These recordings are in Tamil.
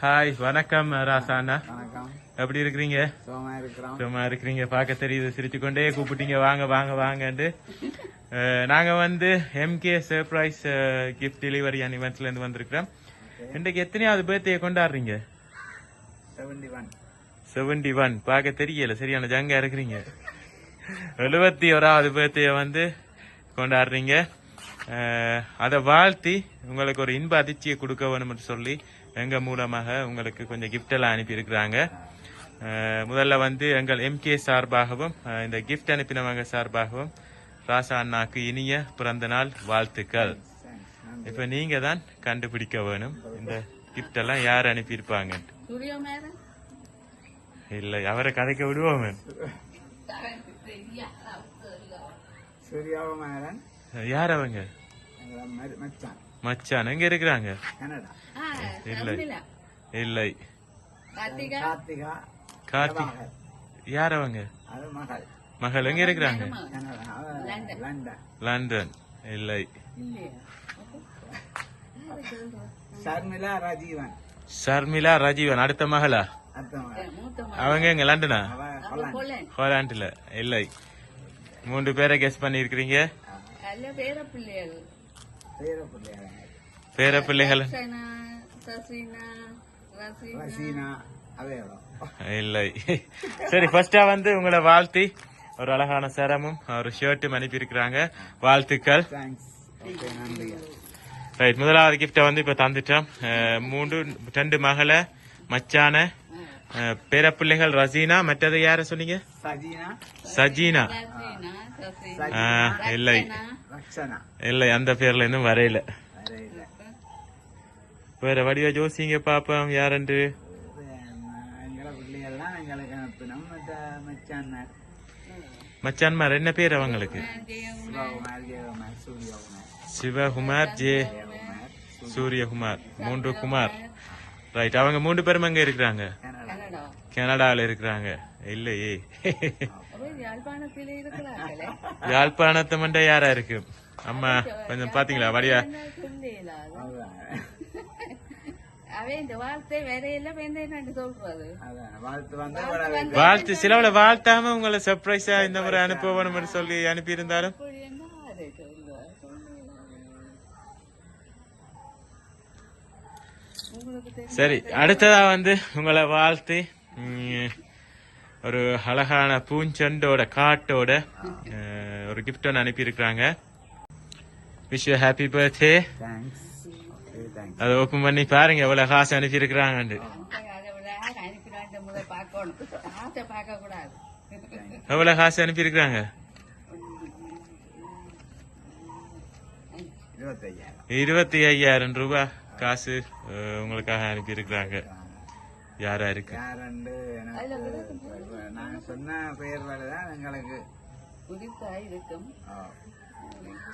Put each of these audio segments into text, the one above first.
ஹாய், வணக்கம் ராசாண்ணா. வணக்கம். எப்படி இருக்கிறீங்க? சும்மா இருக்கிறீங்க, பார்க்க தெரியுது. சிரிச்சுக்கொண்டே கூப்பிட்டீங்க வாங்க வாங்க வாங்கன்ட்டு. நாங்க வந்து MK surprise gift delivery and இவெண்ட்ஸ்ல இருந்து வந்திருக்கிறோம். இன்றைக்கு எத்தனையாவது பர்த்டே கொண்டாடுறீங்க? 71. பார்க்க தெரியல, சரியான ஜங்கா இருக்கிறீங்க. 71வது பர்த்டே வந்து கொண்டாடுறீங்க. அதை வாழ்த்தி உங்களுக்கு ஒரு இன்ப அதிர்ச்சியை கொடுக்க வேணும்னு சொல்லி எங்க மூலமாக உங்களுக்கு கொஞ்சம் கிஃப்ட் எல்லாம் அனுப்பி இருக்கிறாங்க. முதல்ல வந்து எங்கள் MK சார்பாகவும் இந்த கிஃப்ட் அனுப்பினவங்க சார்பாகவும் ராசா அண்ணாக்கு இனிய பிறந்த நாள் வாழ்த்துக்கள். இப்ப நீங்க தான் கண்டுபிடிக்க வேணும் இந்த கிஃப்ட் எல்லாம் யார் அனுப்பியிருப்பாங்க. இல்ல, அவரை கதைக்க விடுவோம். யார் அவங்க? மச்சான் எங்க இருக்கிறாங்க? இல்லை இல்லை. கார்த்திக் யார் அவங்க? மகள் எங்க இருக்கிறாங்க? லண்டன். இல்லை. ஷர்மிளா ராஜீவன் அடுத்த மகளா? அவங்க எங்க லண்டனா? ஹோலாண்டுல. இல்லை. 3 பேரை கெஸ் பண்ணி இருக்கிறீங்க. பேர பிள்ளைகள் இல்லை. சரி, ஃபர்ஸ்டா வந்து உங்களை வாழ்த்தி ஒரு அழகான சரமும் ஒரு ஷர்ட்டும் அனுப்பி இருக்கிறாங்க. வாழ்த்துக்கள். ரைட், முதலாவது கிஃப்ட வந்து இப்ப தந்துட்டோம். 2 மகளை மச்சான பேரப்பிள்ளைகள் ரசீனா. மற்றது யார சொன்னீங்க? சஜீனா. இல்லை இல்லை, அந்த பேர்ல இன்னும் வரையில. வேற வடிவா ஜோசிங்க பாப்போம் யாரண்டு. மச்சான்மார் என்ன பேர் அவங்களுக்கு? சிவகுமார், ஜே சூரியகுமார். 3 குமார். ரைட், அவங்க 3 பேரும் அங்க இருக்கிறாங்க, கனடால இருக்கிறாங்க. இல்லையே, யாழ்ப்பாணத்தை மண்ட யாரா இருக்கு? அம்மா கொஞ்சம் பாத்தீங்களா வடியா? வாழ்த்து சிலவள வாழ்த்தாம உங்களை சர்ப்ரைஸா இந்த முறை அனுப்பணும் சொல்லி அனுப்பி இருந்தாலும். சரி, அடுத்ததா வந்து உங்களை வாழ்த்து ஒரு அழகான பூஞ்செண்டோட காட்டோட ஒரு கிஃப்ட் ஒன்று அனுப்பி இருக்கிறாங்க. Wish you happy birthday. அதை ஓபன் பண்ணி பாருங்க எவ்வளவு காசு அனுப்பி இருக்கிறாங்க. எவ்வளவு காசு அனுப்பி இருக்கிறாங்க? 25,000 ரூபாய் காசு உங்களுக்காக அனுப்பி இருக்கிறாங்க. யாரா இருக்கு?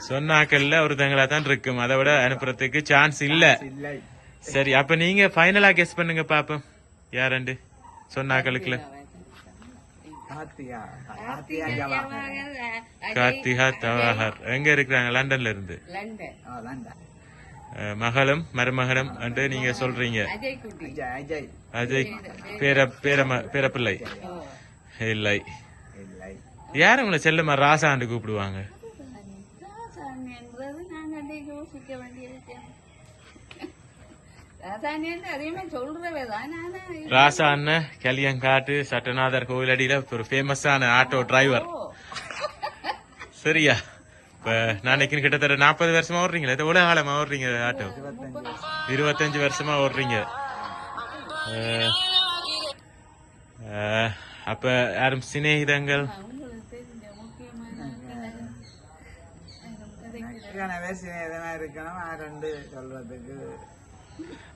சொன்னாக்கல்ல ஒருத்தங்களா தான் இருக்கும், அதை விட அனுப்புறதுக்கு சான்ஸ் இல்ல. சரி, அப்ப நீங்க ஃபைனலா கெஸ் பண்ணுங்க பாப்போம் யாரண்டு சொன்னாக்களுக்குல. கார்த்திகா தவாஹர் எங்க இருக்கிறாங்க? லண்டன்ல இருந்து. மகளும் மருமகளும் என்று நீங்க சொல்றீங்க. அஜய் பேரப்பிள்ளை. இல்லை. யாரும் உங்களை செல்லமா ராசாண்டு கூப்பிடுவாங்க? ராசா அண்ணன் கலியங்காட்டு சட்டநாதர் கோவில் அடியில ஒரு ஃபேமஸான ஆட்டோ டிரைவர். சரியா? இப்ப நாளைக்கு கிட்டத்தட்ட 40 வருஷமா ஓடுறீங்களா? எவ்வளவு காலமா ஓடுறீங்க ஆட்டோ? 25 வருஷமா ஓடுறீங்க. அப்ப யாரும் சிநேகிதங்கள்?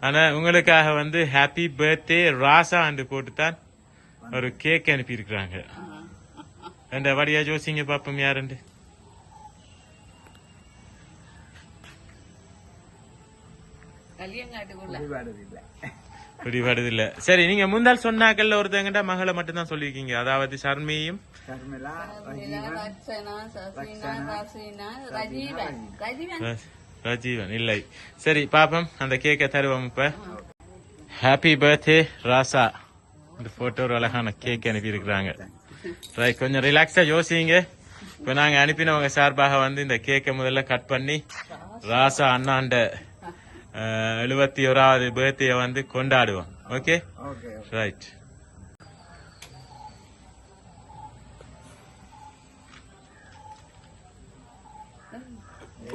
ஆனா உங்களுக்காக வந்து ஹாப்பி பர்த்டே ராசா அண்டு போட்டுத்தான் ஒரு கேக் அனுப்பி இருக்கிறாங்க. அந்த வடியா ஜோசிங்க பாப்போம் யாருண்டு. பிடிபாடுது இல்ல. சரி, நீங்க முந்தால் சொன்னாக்கல்ல ஒருத்தங்கிட்ட மகளை மட்டும் தான் சொல்லிருக்கீங்க, அதாவது ஷர்மியும் ரஜீவன். இல்லை. சரி பாப்போம், அந்த கேக்க தருவோம். இப்ப ஹாப்பி பர்த்டே ராசா. இந்த போட்டோ ஒரு அழகான கேக் அனுப்பி இருக்கிறாங்க. ரைட், கொஞ்சம் ரிலாக்ஸா யோசிங்க. இப்ப நாங்க அனுப்பினவங்க சார்பாக வந்து இந்த கேக்கை முதல்ல கட் பண்ணி ராசா அண்ணாண்ட 71வது பர்த்டே வந்து கொண்டாடுவோம். Okay, right.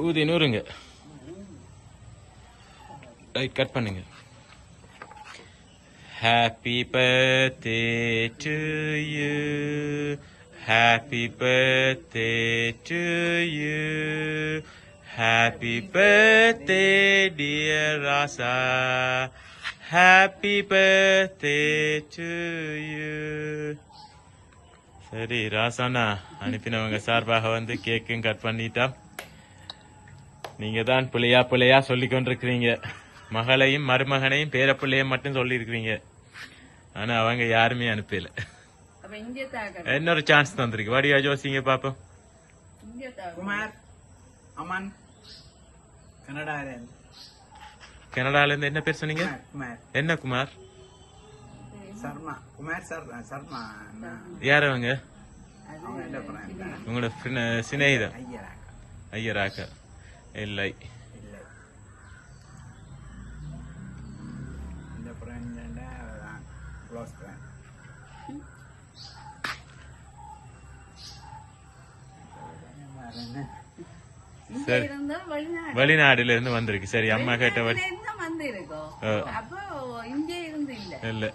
ஊதி நூறுங்க. ரைட், கட் பண்ணுங்க. Happy birthday to you, happy birthday to you, happy birthday dear Rasa, happy birthday to you. சரி ராசாண்ணா, அனுப்பினவங்க சார்பாக வந்து கேக்கும் கட் பண்ணிட்டா. நீங்க தான் பிள்ளையா சொல்லிக் கொண்டிருக்கிறீங்க. மகளையும் மருமகனையும் பேரப்பிள்ளையும் மட்டும் சொல்லி இருக்கிறீங்க. ஆனா அவங்க யாருமே அனுப்பல. இன்னொரு சான்ஸ் தந்திருக்கு. வாடியா ஜோசிங்க பாப்போம். குமார் அமன் கனடால இருந்து என்ன பேர் சொன்னீங்க? என்ன குமார்? சர்மா. குமார் சர்மா. யார் அவங்க? உங்களோட சிநேகிதம்? ஐயராக்கா? இல்லை. சரி, வெளிநாடுல இருந்து வந்திருக்கு. சரி, அம்மா கேட்ட இல்ல.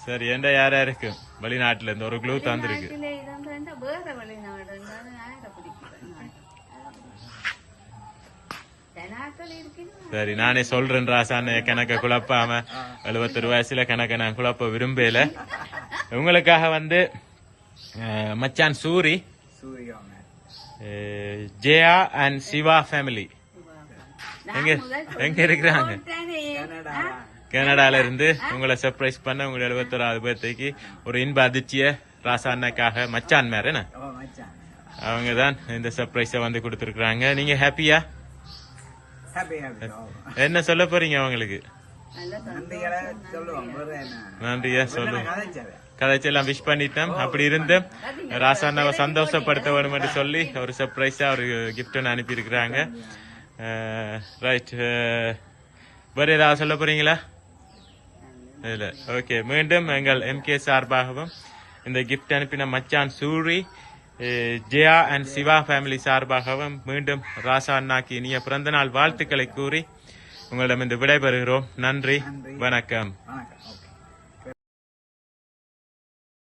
சரி, எந்த யாரா இருக்கு வெளிநாட்டுல இருந்து ஒரு க்ளூ தந்திருக்கு. சரி, நானே சொல்றேன் ராசான கணக்க குழப்பாம 71 வயசுல கணக்க நான் குழப்ப விரும்பல. உங்களுக்காக வந்து மச்சான் சூரி, ஜெயா அண்ட் சிவா ஃபேமிலி எங்க இருக்கிறாங்க? கனடால இருந்து உங்களை சர்ப்ரைஸ் பண்ண உங்களை 71வது பர்த்டேக்கு ஒரு இன்ப அதிர்ச்சிய ராசா அண்ணாக்காக மச்சான் மேர அவங்க தான் இந்த சர்ப்ரைஸ வந்து கொடுத்துருக்காங்க. நீங்க ஹாப்பியா? என்ன சொல்ல போறீங்க அவங்களுக்கு? நன்றியா சொல்லுங்க. கதைச்செல்லாம் விஷ் பண்ணிட்டோம். அப்படி இருந்து ராசா அண்ணாவை சந்தோஷப்படுத்த வேணும் என்று சொல்லி ஒரு சர்ப்ரைஸா ஒரு கிஃப்ட் ஒன்று அனுப்பி இருக்கிறாங்க. ரைட், வேற ஏதாவது சொல்ல போறீங்களா? இல்ல. ஓகே, மீண்டும் எங்கள் MK சார்பாகவும் இந்த கிஃப்ட் அனுப்பின மச்சான் சூரி, ஜெயா அண்ட் சிவா ஃபேமிலி சார்பாகவும் மீண்டும் ராசா அண்ணாக்கு இனிய பிறந்த நாள் வாழ்த்துக்களை கூறி உங்களிடம் இந்த விடைபெறுகிறோம். நன்றி, வணக்கம்.